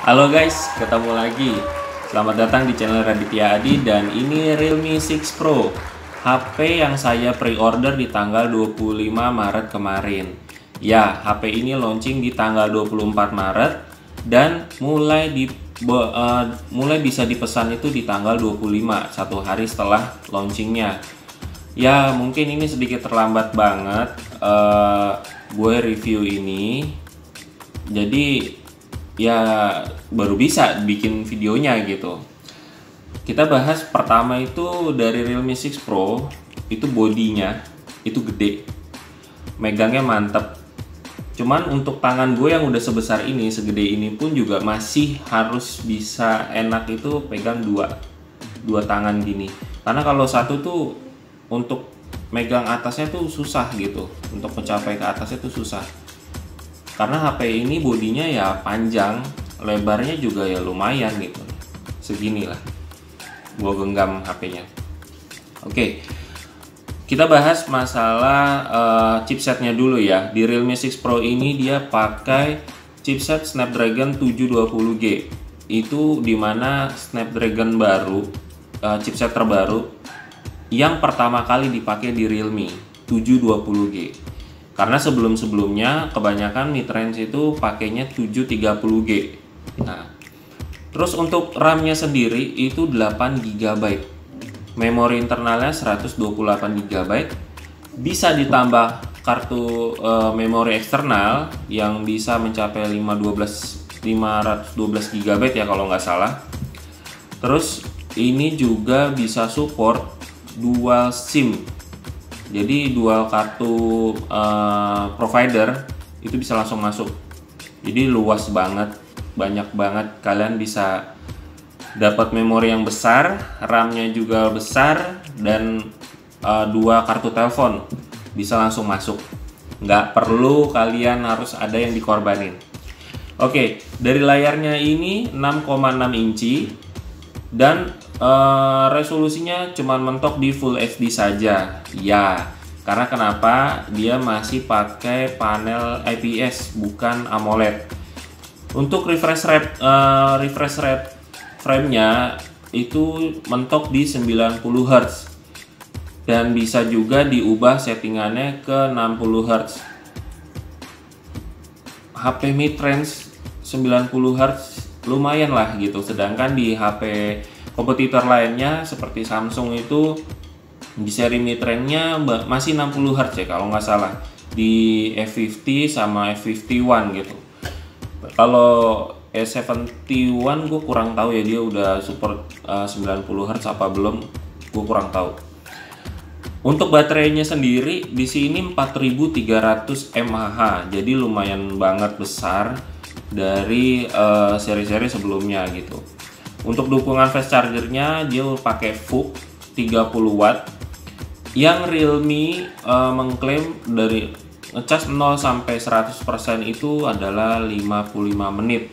Halo guys, ketemu lagi. Selamat datang di channel Raditya Adi dan ini Realme 6 Pro. HP yang saya pre-order di tanggal 25 Maret kemarin. Ya, HP ini launching di tanggal 24 Maret dan mulai bisa dipesan itu di tanggal 25, satu hari setelah launchingnya. Ya, mungkin ini sedikit terlambat banget gue review ini. Jadi ya baru bisa bikin videonya gitu. Kita bahas pertama itu dari Realme 6 Pro. Itu bodinya itu gede, megangnya mantep. Cuman untuk tangan gue yang udah sebesar ini, segede ini pun juga masih harus bisa enak itu pegang dua tangan gini. Karena kalau satu tuh untuk megang atasnya tuh susah gitu, untuk mencapai ke atasnya tuh susah. Karena HP ini bodinya ya panjang, lebarnya juga ya lumayan gitu, segini lah gua genggam HP-nya. Oke, kita bahas masalah chipsetnya dulu ya. Di Realme 6 Pro ini dia pakai chipset Snapdragon 720G. Itu dimana Snapdragon baru, chipset terbaru yang pertama kali dipakai di Realme 720G. Karena sebelum-sebelumnya kebanyakan mid-range itu pakainya 730G. Nah, terus untuk RAM-nya sendiri itu 8GB. Memori internalnya 128GB. Bisa ditambah kartu memori eksternal yang bisa mencapai 512GB ya kalau nggak salah. Terus ini juga bisa support dual SIM. Jadi dual kartu provider itu bisa langsung masuk. Jadi luas banget, banyak banget. Kalian bisa dapat memori yang besar, RAM-nya juga besar, dan dua kartu telepon bisa langsung masuk. Nggak perlu kalian harus ada yang dikorbanin. Oke, dari layarnya ini 6,6 inci dan resolusinya cuma mentok di Full HD saja. Ya, karena kenapa? Dia masih pakai panel IPS bukan AMOLED. Untuk refresh rate frame-nya itu mentok di 90 Hz dan bisa juga diubah settingannya ke 60 Hz. HP mid-range 90 Hz lumayan lah gitu, sedangkan di HP kompetitor lainnya seperti Samsung itu di seri mid-range-nya masih 60 Hz ya kalau nggak salah, di F50 sama F51 gitu. Kalau S71 gue kurang tahu ya, dia udah support 90 Hz apa belum, gue kurang tahu. Untuk baterainya sendiri di sini 4300 mAh, jadi lumayan banget besar dari seri-seri sebelumnya gitu. Untuk dukungan fast chargernya dia pakai VOOC 30 watt yang Realme mengklaim dari ngecas 0 sampai 100% itu adalah 55 menit.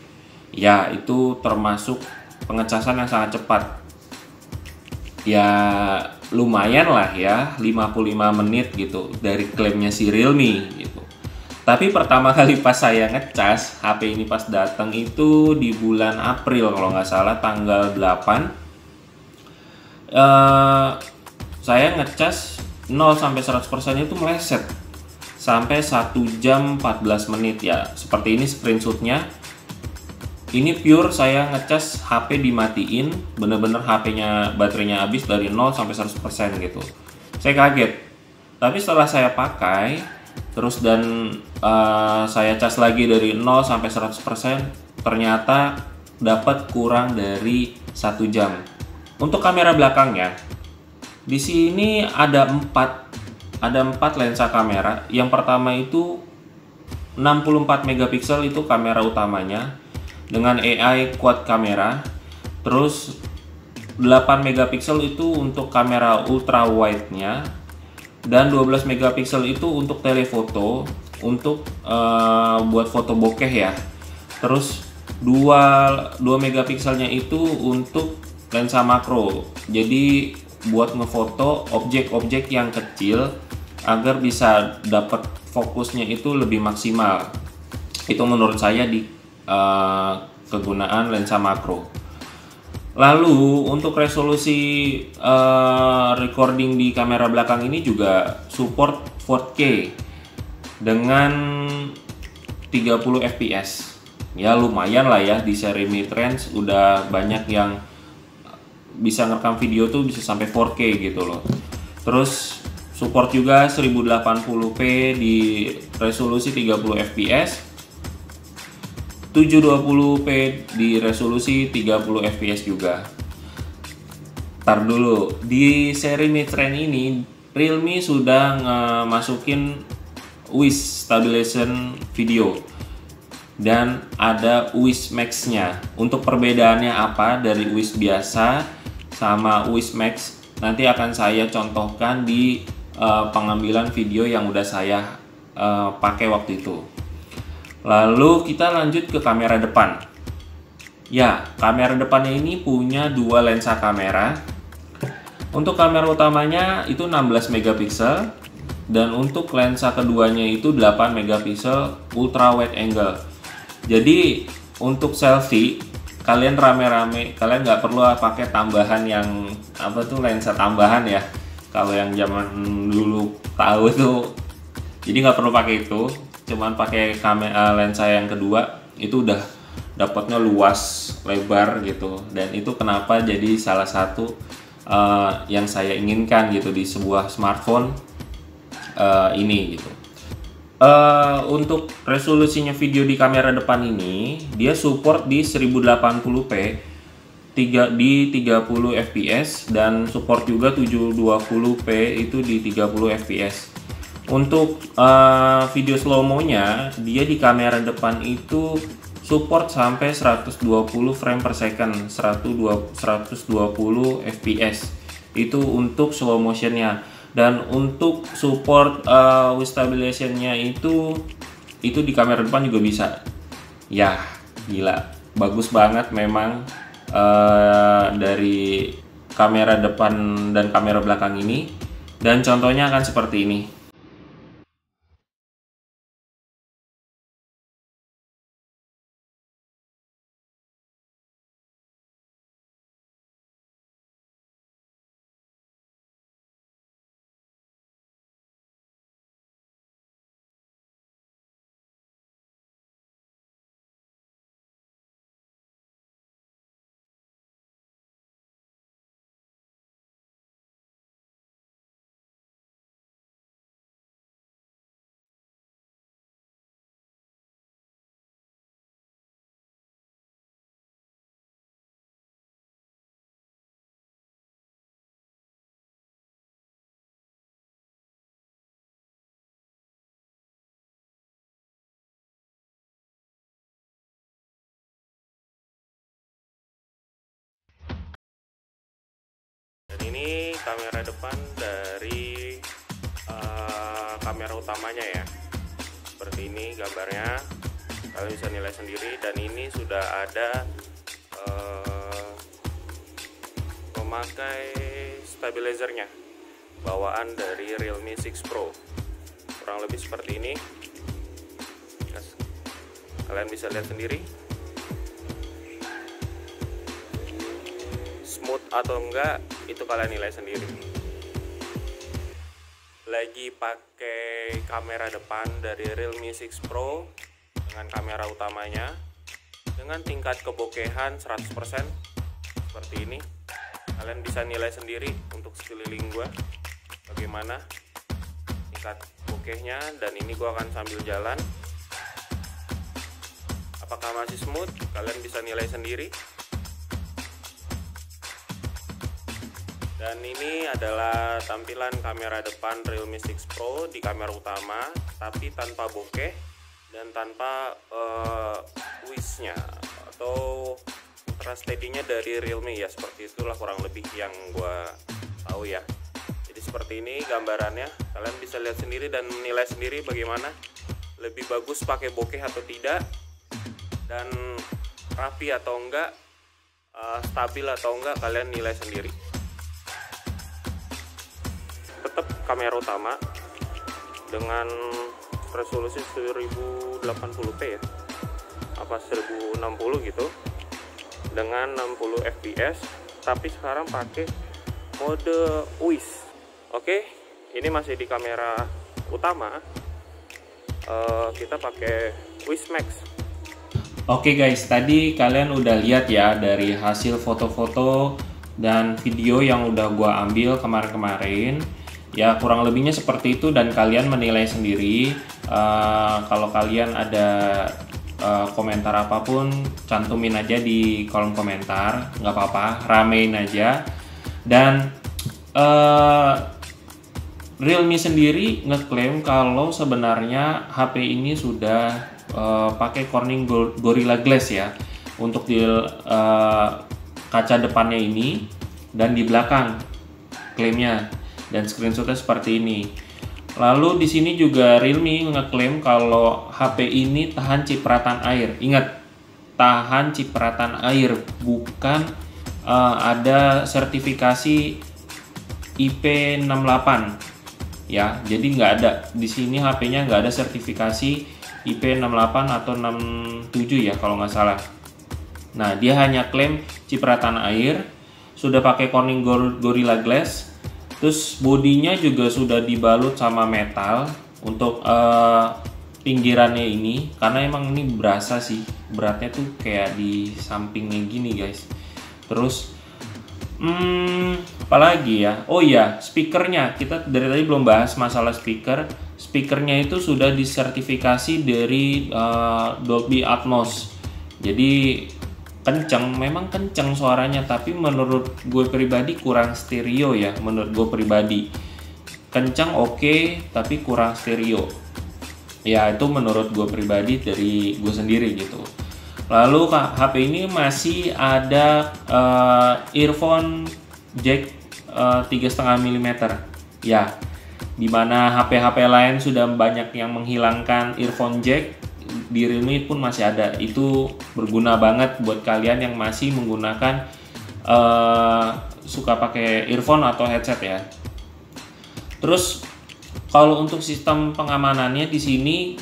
Ya, itu termasuk pengecasan yang sangat cepat. Ya lumayan lah ya, 55 menit gitu dari klaimnya si Realme gitu. Tapi pertama kali pas saya ngecas HP ini pas datang itu di bulan April kalau nggak salah, tanggal 8. Saya ngecas 0 sampai 100% itu meleset sampai 1 jam 14 menit ya. Seperti ini screenshotnya. Ini pure saya ngecas HP dimatiin, bener-bener HP-nya baterainya habis dari 0 sampai 100% gitu. Saya kaget. Tapi setelah saya pakai terus dan saya cas lagi dari 0 sampai 100%, ternyata dapat kurang dari 1 jam. Untuk kamera belakangnya di sini ada 4 lensa kamera. Yang pertama itu 64 megapiksel itu kamera utamanya dengan AI quad kamera. Terus 8 megapiksel itu untuk kamera ultra wide-nya dan 12 megapiksel itu untuk telefoto, untuk buat foto bokeh ya. Terus 2 megapikselnya itu untuk lensa makro. Jadi buat ngefoto objek-objek yang kecil agar bisa dapat fokusnya itu lebih maksimal. Itu menurut saya di kegunaan lensa makro. Lalu untuk resolusi recording di kamera belakang ini juga support 4K dengan 30 fps. Ya lumayan lah ya, di seri mid-range udah banyak yang bisa ngerekam video tuh bisa sampai 4K gitu loh. Terus support juga 1080p di resolusi 30 fps, 720p di resolusi 30 fps juga. Ntar dulu, di seri mid-range ini Realme sudah masukin WIS stabilization video dan ada WIS Max-nya. Untuk perbedaannya apa dari WIS biasa sama WIS Max nanti akan saya contohkan di pengambilan video yang udah saya pakai waktu itu. Lalu kita lanjut ke kamera depan. Ya, kamera depannya ini punya dua lensa kamera. Untuk kamera utamanya itu 16 megapiksel dan untuk lensa keduanya itu 8 megapiksel ultra wide angle. Jadi untuk selfie kalian rame-rame, kalian nggak perlu pakai tambahan yang apa tuh, lensa tambahan ya. Kalau yang zaman dulu tahu tuh, jadi nggak perlu pakai itu. Cuman pakai kamera lensa yang kedua itu udah dapatnya luas, lebar gitu, dan itu kenapa jadi salah satu yang saya inginkan gitu di sebuah smartphone ini gitu. Untuk resolusinya video di kamera depan ini dia support di 1080p di 30 fps dan support juga 720p itu di 30 fps. Untuk video slow mo-nya dia di kamera depan itu support sampai 120 frame per second, 120 fps itu untuk slow motionnya. Dan untuk support WIS stabilization-nya itu di kamera depan juga bisa. Ya gila, bagus banget memang dari kamera depan dan kamera belakang ini. Dan contohnya akan seperti ini. Dan ini kamera depan dari kamera utamanya ya. Seperti ini gambarnya, kalian bisa nilai sendiri. Dan ini sudah ada memakai stabilizernya, bawaan dari Realme 6 Pro. Kurang lebih seperti ini. Kalian bisa lihat sendiri. Smooth atau enggak itu kalian nilai sendiri. Lagi pakai kamera depan dari Realme 6 Pro dengan kamera utamanya dengan tingkat kebokehan 100% seperti ini. Kalian bisa nilai sendiri untuk sekeliling gua bagaimana tingkat bokehnya, dan ini gua akan sambil jalan. Apakah masih smooth? Kalian bisa nilai sendiri. Dan ini adalah tampilan kamera depan Realme 6 Pro di kamera utama, tapi tanpa bokeh dan tanpa WIS-nya atau ultra-steady-nya dari Realme ya. Seperti itulah kurang lebih yang gua tahu ya. Jadi seperti ini gambarannya. Kalian bisa lihat sendiri dan menilai sendiri bagaimana lebih bagus pakai bokeh atau tidak, dan rapi atau enggak, stabil atau enggak, kalian nilai sendiri. Tetap kamera utama dengan resolusi 1080p ya, 1060 gitu dengan 60 fps, tapi sekarang pakai mode WIS. Oke, ini masih di kamera utama, kita pakai WIS Max. Oke guys, tadi kalian udah lihat ya dari hasil foto-foto dan video yang udah gua ambil kemarin-kemarin. Ya kurang lebihnya seperti itu dan kalian menilai sendiri. Kalau kalian ada komentar apapun, cantumin aja di kolom komentar, nggak apa-apa, ramein aja. Dan Realme sendiri ngeklaim kalau sebenarnya HP ini sudah pakai Corning Gorilla Glass ya untuk di kaca depannya ini dan di belakang klaimnya, dan screenshotnya seperti ini. Lalu di sini juga Realme ngeklaim kalau HP ini tahan cipratan air. Ingat, tahan cipratan air, bukan ada sertifikasi IP68 ya. Jadi nggak ada di sini, HP-nya nggak ada sertifikasi IP68 atau 67 ya kalau nggak salah. Nah, dia hanya klaim cipratan air, sudah pakai Corning Gorilla Glass. Terus bodinya juga sudah dibalut sama metal untuk pinggirannya ini, karena emang ini berasa sih beratnya tuh kayak di sampingnya gini guys. Terus apalagi ya, oh iya, speakernya, kita dari tadi belum bahas masalah speaker. Speakernya itu sudah disertifikasi dari Dolby Atmos, jadi kenceng, memang kenceng suaranya, tapi menurut gue pribadi kurang stereo ya. Menurut gue pribadi kenceng oke, tapi kurang stereo ya, itu menurut gue pribadi dari gue sendiri gitu. Lalu HP ini masih ada earphone jack 3,5 mm ya, dimana HP-HP lain sudah banyak yang menghilangkan earphone jack, di Realme pun masih ada. Itu berguna banget buat kalian yang masih menggunakan suka pakai earphone atau headset ya. Terus kalau untuk sistem pengamanannya di sini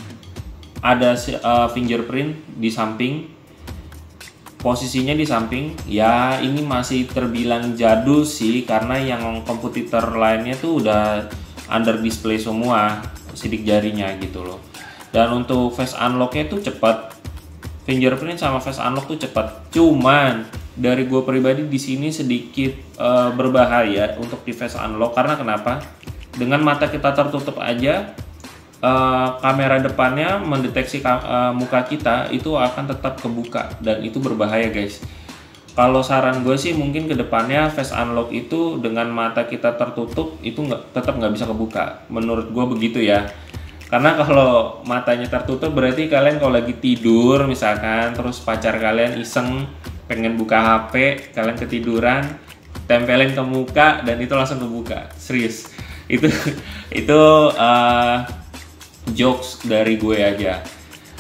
ada fingerprint di samping, posisinya di samping ya. Ini masih terbilang jadul sih, karena yang kompetitor lainnya tuh udah under display semua sidik jarinya gitu loh. Dan untuk face unlock-nya tuh cepat, fingerprint sama face unlock tuh cepat. Cuman dari gue pribadi di sini sedikit berbahaya untuk di face unlock, karena kenapa? Dengan mata kita tertutup aja, kamera depannya mendeteksi muka kita itu akan tetap kebuka, dan itu berbahaya guys. Kalau saran gue sih mungkin kedepannya face unlock itu dengan mata kita tertutup itu tetap nggak bisa kebuka. Menurut gue begitu ya. Karena kalau matanya tertutup berarti kalian kalau lagi tidur misalkan, terus pacar kalian iseng pengen buka HP, kalian ketiduran, tempelin ke muka dan itu langsung kebuka. Serius. Itu jokes dari gue aja.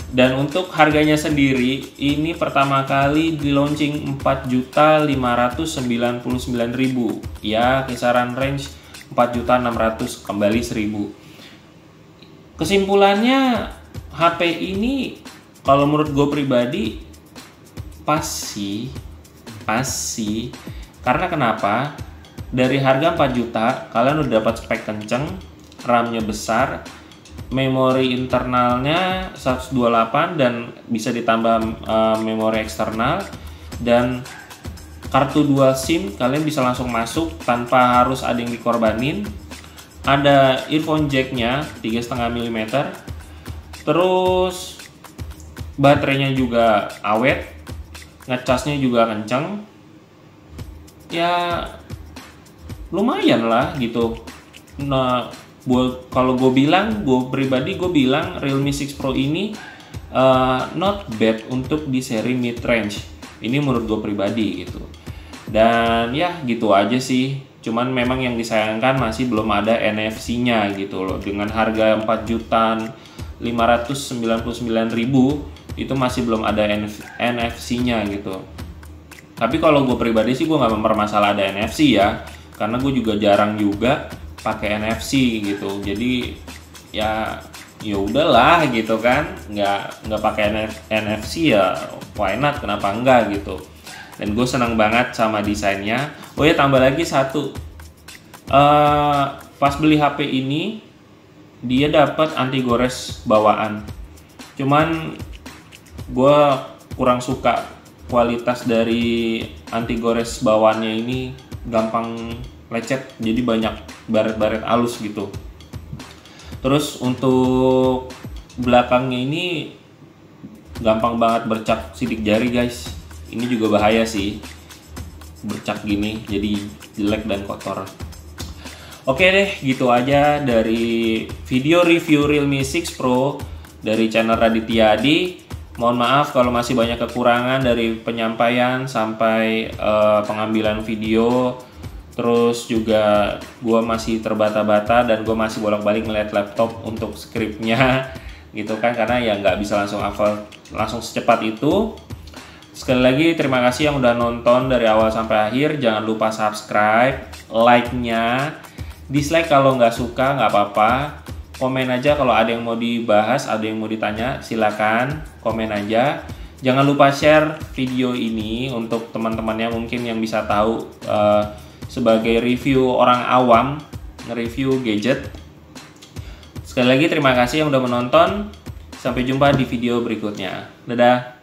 Dan untuk harganya sendiri ini pertama kali di launching 4.599.000 ya, kisaran range 4.600 kembali 1.000. Kesimpulannya HP ini kalau menurut gue pribadi pas sih. Karena kenapa? Dari harga 4 juta kalian udah dapat spek kenceng, RAM-nya besar, memori internalnya 128 dan bisa ditambah memori eksternal, dan kartu dual SIM kalian bisa langsung masuk tanpa harus ada yang dikorbanin. Ada earphone jacknya 3,5 mm, terus baterainya juga awet, ngecasnya juga kenceng ya, lumayan lah gitu. Nah, kalau gue pribadi bilang Realme 6 Pro ini not bad untuk di seri mid range ini menurut gue pribadi gitu. Dan ya gitu aja sih. Cuman memang yang disayangkan masih belum ada NFC-nya gitu loh. Dengan harga 4.599.000 itu masih belum ada NFC-nya gitu. Tapi kalau gue pribadi sih gue nggak mempermasalah ada NFC ya, karena gue juga jarang juga pakai NFC gitu. Jadi ya ya udahlah gitu kan, nggak pakai NFC ya why not, kenapa enggak gitu. Dan gue senang banget sama desainnya. Oh ya, tambah lagi satu, pas beli HP ini dia dapat anti gores bawaan, cuman gue kurang suka kualitas dari anti gores bawaannya ini, gampang lecet, jadi banyak baret-baret halus gitu. Terus untuk belakangnya ini gampang banget bercak sidik jari guys. Ini juga bahaya sih, bercak gini jadi jelek dan kotor. Oke deh, gitu aja dari video review Realme 6 Pro dari channel Raditya Adi. Mohon maaf kalau masih banyak kekurangan dari penyampaian sampai pengambilan video. Terus juga gue masih terbata-bata dan gue masih bolak-balik melihat laptop untuk skripnya gitu kan, karena ya nggak bisa langsung hafal langsung secepat itu. Sekali lagi terima kasih yang udah nonton dari awal sampai akhir. Jangan lupa subscribe, like-nya, dislike kalau nggak suka nggak apa-apa, komen aja kalau ada yang mau dibahas, ada yang mau ditanya, silakan komen aja. Jangan lupa share video ini untuk teman-temannya mungkin yang bisa tahu sebagai review orang awam, nge-review gadget. Sekali lagi terima kasih yang udah menonton. Sampai jumpa di video berikutnya. Dadah.